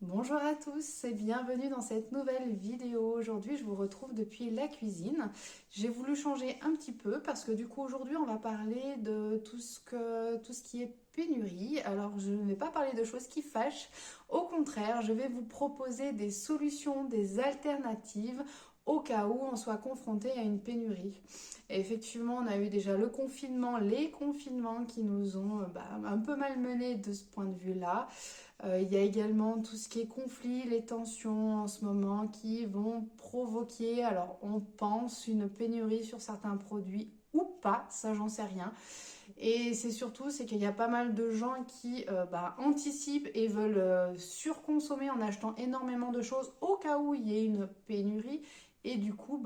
Bonjour à tous et bienvenue dans cette nouvelle vidéo. Aujourd'hui, je vous retrouve depuis la cuisine. J'ai voulu changer un petit peu parce que du coup, aujourd'hui, on va parler de tout ce qui est pénurie. Alors, je ne vais pas parler de choses qui fâchent. Au contraire, je vais vous proposer des solutions, des alternatives au cas où on soit confronté à une pénurie. Et effectivement, on a eu déjà le confinement, les confinements qui nous ont un peu malmenés de ce point de vue-là. Il y a également tout ce qui est conflit, les tensions en ce moment qui vont provoquer, alors on pense, une pénurie sur certains produits ou pas, ça j'en sais rien. Et c'est qu'il y a pas mal de gens qui anticipent et veulent surconsommer en achetant énormément de choses au cas où il y ait une pénurie. Et du coup,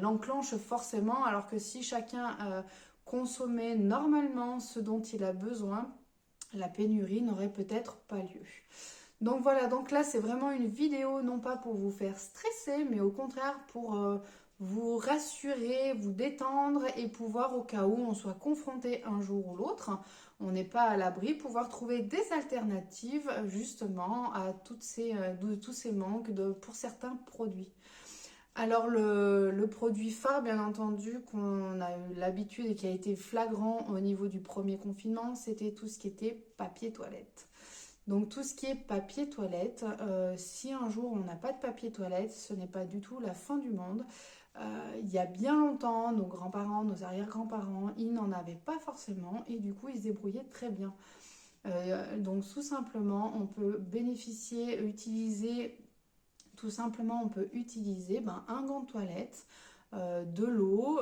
l'enclenche forcément, alors que si chacun consommait normalement ce dont il a besoin, la pénurie n'aurait peut-être pas lieu. Donc voilà, donc là c'est vraiment une vidéo non pas pour vous faire stresser, mais au contraire pour vous rassurer, vous détendre et pouvoir au cas où on soit confronté un jour ou l'autre, on n'est pas à l'abri, pouvoir trouver des alternatives justement à tous ces manques pour certains produits. Alors le produit phare, bien entendu, qu'on a eu l'habitude et qui a été flagrant au niveau du premier confinement, c'était tout ce qui était papier toilette. Donc tout ce qui est papier toilette, si un jour on n'a pas de papier toilette, ce n'est pas du tout la fin du monde. Il y a bien longtemps, nos grands-parents, nos arrière-grands-parents, ils n'en avaient pas forcément et du coup ils se débrouillaient très bien. Donc tout simplement, on peut bénéficier, utiliser on peut utiliser un gant de toilette, de l'eau,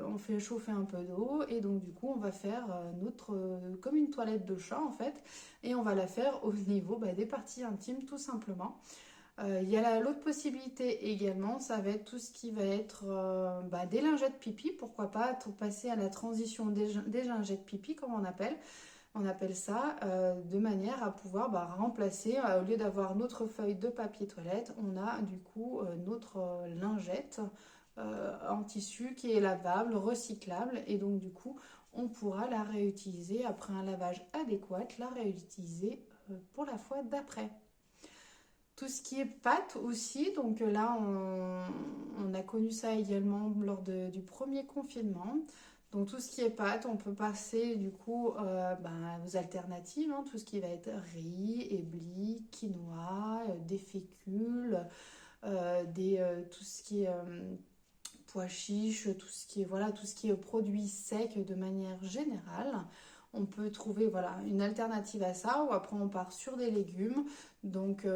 on fait chauffer un peu d'eau et donc du coup on va faire comme une toilette de chat en fait et on va la faire au niveau des parties intimes tout simplement. Il y a l'autre possibilité également, ça va être tout ce qui va être des lingettes pipi, pourquoi pas passer à la transition des lingettes pipi comme on appelle ça, de manière à pouvoir remplacer, au lieu d'avoir notre feuille de papier toilette, on a du coup notre lingette en tissu qui est lavable, recyclable, et donc du coup on pourra la réutiliser après un lavage adéquat, la réutiliser pour la fois d'après. Tout ce qui est pâte aussi, donc là on a connu ça également du premier confinement. Donc tout ce qui est pâte, on peut passer du coup aux alternatives, hein, tout ce qui va être riz, éblis, quinoa, des fécules, tout ce qui est pois chiches, tout ce qui est produits secs de manière générale. On peut trouver une alternative à ça, ou après on part sur des légumes, donc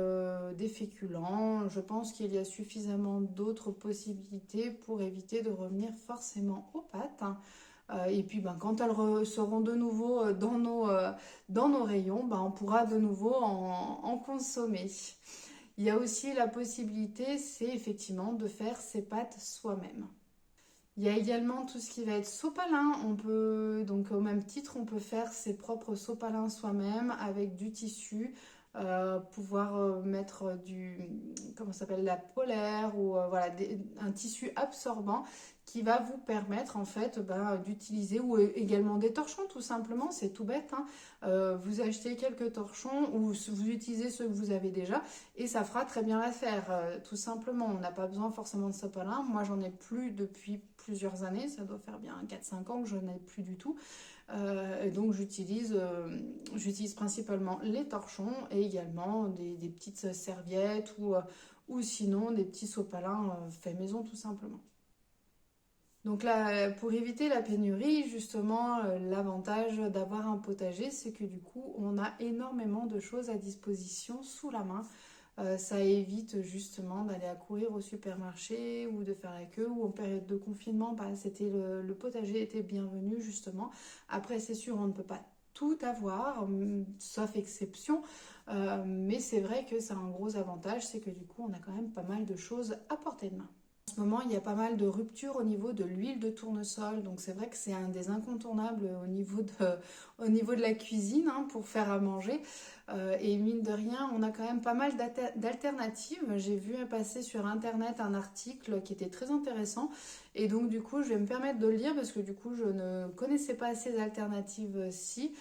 des féculents. Je pense qu'il y a suffisamment d'autres possibilités pour éviter de revenir forcément aux pâtes, hein. Et puis quand elles seront de nouveau dans nos rayons, on pourra de nouveau en consommer. Il y a aussi la possibilité, c'est effectivement de faire ses pâtes soi-même. Il y a également tout ce qui va être sopalin. On peut, donc au même titre, on peut faire ses propres sopalins soi-même avec du tissu, pouvoir mettre comment ça s'appelle, la polaire ou un tissu absorbant qui va vous permettre en fait d'utiliser, ou également des torchons tout simplement, c'est tout bête, hein. Vous achetez quelques torchons ou vous utilisez ceux que vous avez déjà et ça fera très bien l'affaire. Tout simplement, on n'a pas besoin forcément de sopalin. Moi, j'en ai plus depuis plusieurs années. Ça doit faire bien 4-5 ans que je n'en ai plus du tout. Et donc, j'utilise principalement les torchons et également des petites serviettes ou sinon des petits sopalins faits maison tout simplement. Donc là, pour éviter la pénurie, justement, l'avantage d'avoir un potager, c'est que du coup, on a énormément de choses à disposition sous la main. Ça évite justement d'aller à courir au supermarché ou de faire la queue, ou en période de confinement, le potager était bienvenu justement. Après, c'est sûr, on ne peut pas tout avoir, sauf exception, mais c'est vrai que ça a un gros avantage, c'est que du coup, on a quand même pas mal de choses à portée de main. En ce moment, il y a pas mal de ruptures au niveau de l'huile de tournesol, donc c'est vrai que c'est un des incontournables au niveau de la cuisine, hein, pour faire à manger. Et mine de rien, on a quand même pas mal d'alternatives. J'ai vu passer sur internet un article qui était très intéressant, et donc du coup, je vais me permettre de le lire parce que du coup, je ne connaissais pas ces alternatives-ci.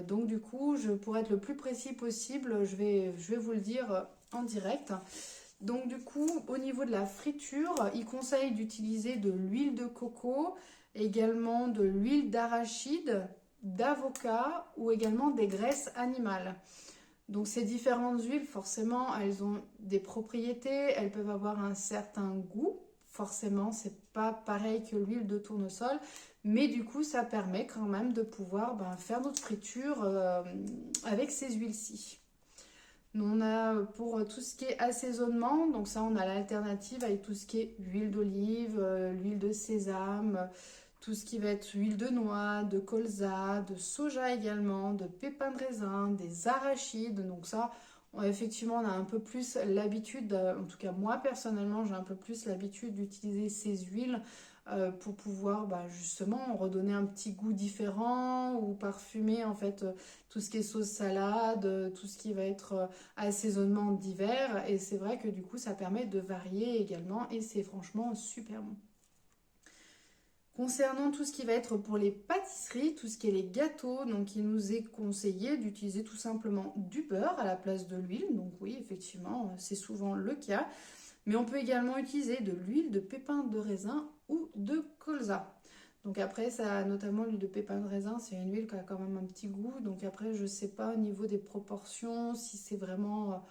Donc du coup, pour être le plus précis possible, je vais vous le dire en direct. Donc du coup, au niveau de la friture, il conseille d'utiliser de l'huile de coco, également de l'huile d'arachide, d'avocat ou également des graisses animales. Donc ces différentes huiles, forcément, elles ont des propriétés, elles peuvent avoir un certain goût. Forcément, c'est pas pareil que l'huile de tournesol, mais du coup, ça permet quand même de pouvoir faire notre friture avec ces huiles-ci. Nous, on a pour tout ce qui est assaisonnement, donc ça, on a l'alternative avec tout ce qui est huile d'olive, l'huile de sésame, tout ce qui va être huile de noix, de colza, de soja également, de pépins de raisin, des arachides. Donc ça, effectivement, on a un peu plus l'habitude, en tout cas moi personnellement, j'ai un peu plus l'habitude d'utiliser ces huiles pour pouvoir justement redonner un petit goût différent ou parfumer en fait tout ce qui est sauce salade, tout ce qui va être assaisonnement d'hiver. Et c'est vrai que du coup, ça permet de varier également et c'est franchement super bon. Concernant tout ce qui va être pour les pâtisseries, tout ce qui est les gâteaux, donc il nous est conseillé d'utiliser tout simplement du beurre à la place de l'huile. Donc oui, effectivement, c'est souvent le cas. Mais on peut également utiliser de l'huile de pépins de raisin ou de colza. Donc après, ça, notamment l'huile de pépins de raisin, c'est une huile qui a quand même un petit goût. Donc après, je ne sais pas au niveau des proportions, si c'est vraiment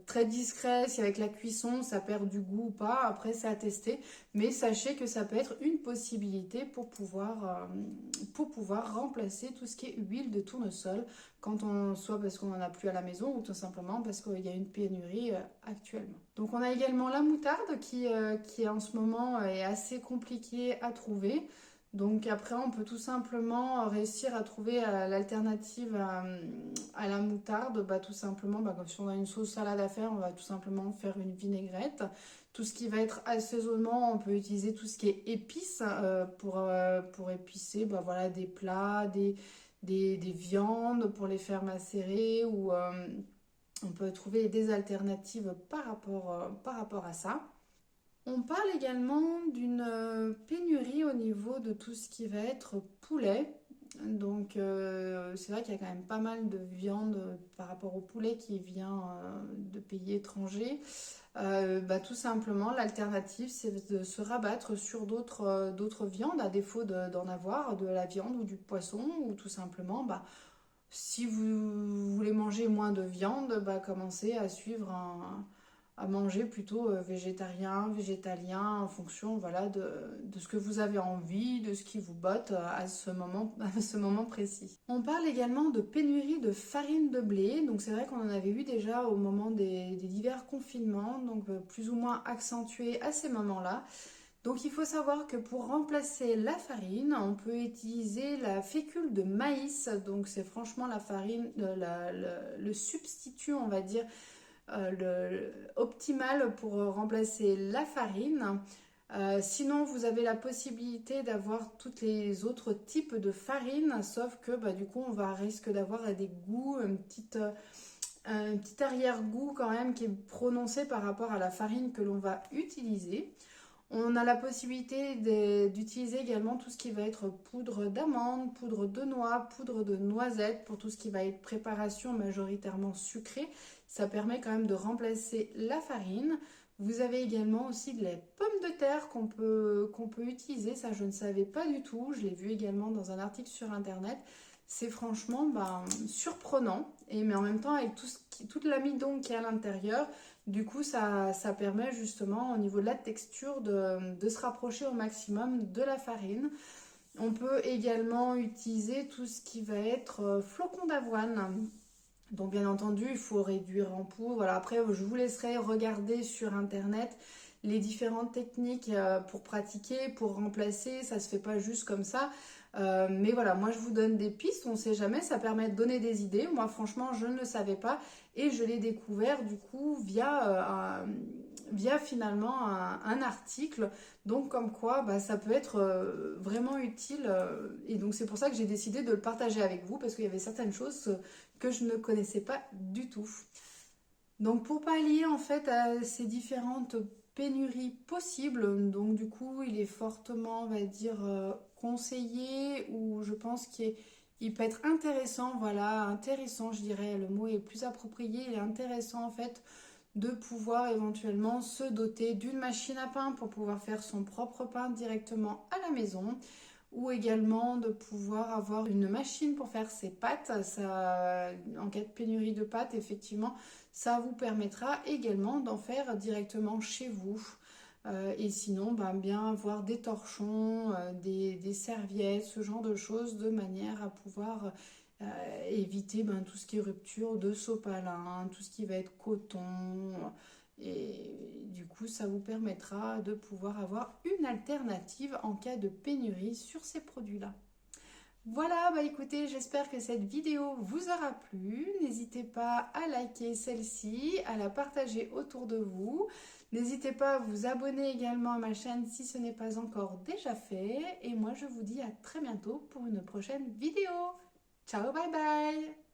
très discret, si avec la cuisson ça perd du goût ou pas. Après, c'est à tester. Mais sachez que ça peut être une possibilité pour pouvoir remplacer tout ce qui est huile de tournesol, soit parce qu'on n'en a plus à la maison ou tout simplement parce qu'il y a une pénurie actuellement. Donc on a également la moutarde qui en ce moment est assez compliquée à trouver. Donc après, on peut tout simplement réussir à trouver l'alternative à la moutarde. Tout simplement, comme si on a une sauce salade à faire, on va tout simplement faire une vinaigrette. Tout ce qui va être assaisonnement, on peut utiliser tout ce qui est épices pour épicer voilà, des plats, des viandes pour les faire macérer ou on peut trouver des alternatives par rapport à ça. On parle également d'une pénurie au niveau de tout ce qui va être poulet. Donc c'est vrai qu'il y a quand même pas mal de viande par rapport au poulet qui vient de pays étrangers. Tout simplement, l'alternative, c'est de se rabattre sur d'autres viandes, à défaut d'en avoir, de la viande ou du poisson, ou tout simplement, si vous voulez manger moins de viande, commencez à manger plutôt végétarien, végétalien, en fonction voilà, de ce que vous avez envie, de ce qui vous botte à ce moment précis. On parle également de pénurie de farine de blé, donc c'est vrai qu'on en avait eu déjà au moment des divers confinements, donc plus ou moins accentué à ces moments-là. Donc il faut savoir que pour remplacer la farine, on peut utiliser la fécule de maïs, donc c'est franchement la farine, le substitut on va dire optimal pour remplacer la farine. Sinon, vous avez la possibilité d'avoir tous les autres types de farine, sauf que du coup, on risque d'avoir des goûts, un petit arrière-goût quand même qui est prononcé par rapport à la farine que l'on va utiliser. On a la possibilité d'utiliser également tout ce qui va être poudre d'amande, poudre de noix, poudre de noisette pour tout ce qui va être préparation majoritairement sucrée. Ça permet quand même de remplacer la farine. Vous avez également aussi les pommes de terre qu'on peut utiliser. Ça, je ne savais pas du tout. Je l'ai vu également dans un article sur Internet. C'est franchement surprenant. Mais en même temps, avec toute l'amidon qui est à l'intérieur, du coup, ça permet justement au niveau de la texture de se rapprocher au maximum de la farine. On peut également utiliser tout ce qui va être flocons d'avoine. Donc bien entendu, il faut réduire en poudre. Voilà, après, je vous laisserai regarder sur Internet les différentes techniques pour pratiquer, pour remplacer. Ça ne se fait pas juste comme ça. Mais voilà, moi je vous donne des pistes, on ne sait jamais, ça permet de donner des idées. Moi franchement, je ne le savais pas et je l'ai découvert du coup via finalement un article. Donc comme quoi, ça peut être vraiment utile. Et donc c'est pour ça que j'ai décidé de le partager avec vous parce qu'il y avait certaines choses que je ne connaissais pas du tout. Donc pour pallier en fait à ces différentes pénuries possibles, donc du coup il est fortement on va dire conseillé ou je pense qu'il Il peut être intéressant, voilà, intéressant, je dirais, le mot est plus approprié et intéressant en fait de pouvoir éventuellement se doter d'une machine à pain pour pouvoir faire son propre pain directement à la maison ou également de pouvoir avoir une machine pour faire ses pâtes. Ça, en cas de pénurie de pâtes, effectivement, ça vous permettra également d'en faire directement chez vous. Et sinon, ben, bien avoir des torchons, des serviettes, ce genre de choses de manière à pouvoir éviter ben, tout ce qui est rupture de sopalin, tout ce qui va être coton. Et du coup, ça vous permettra de pouvoir avoir une alternative en cas de pénurie sur ces produits-là. Voilà, bah écoutez, j'espère que cette vidéo vous aura plu. N'hésitez pas à liker celle-ci, à la partager autour de vous. N'hésitez pas à vous abonner également à ma chaîne si ce n'est pas encore déjà fait. Et moi, je vous dis à très bientôt pour une prochaine vidéo. Ciao, bye bye!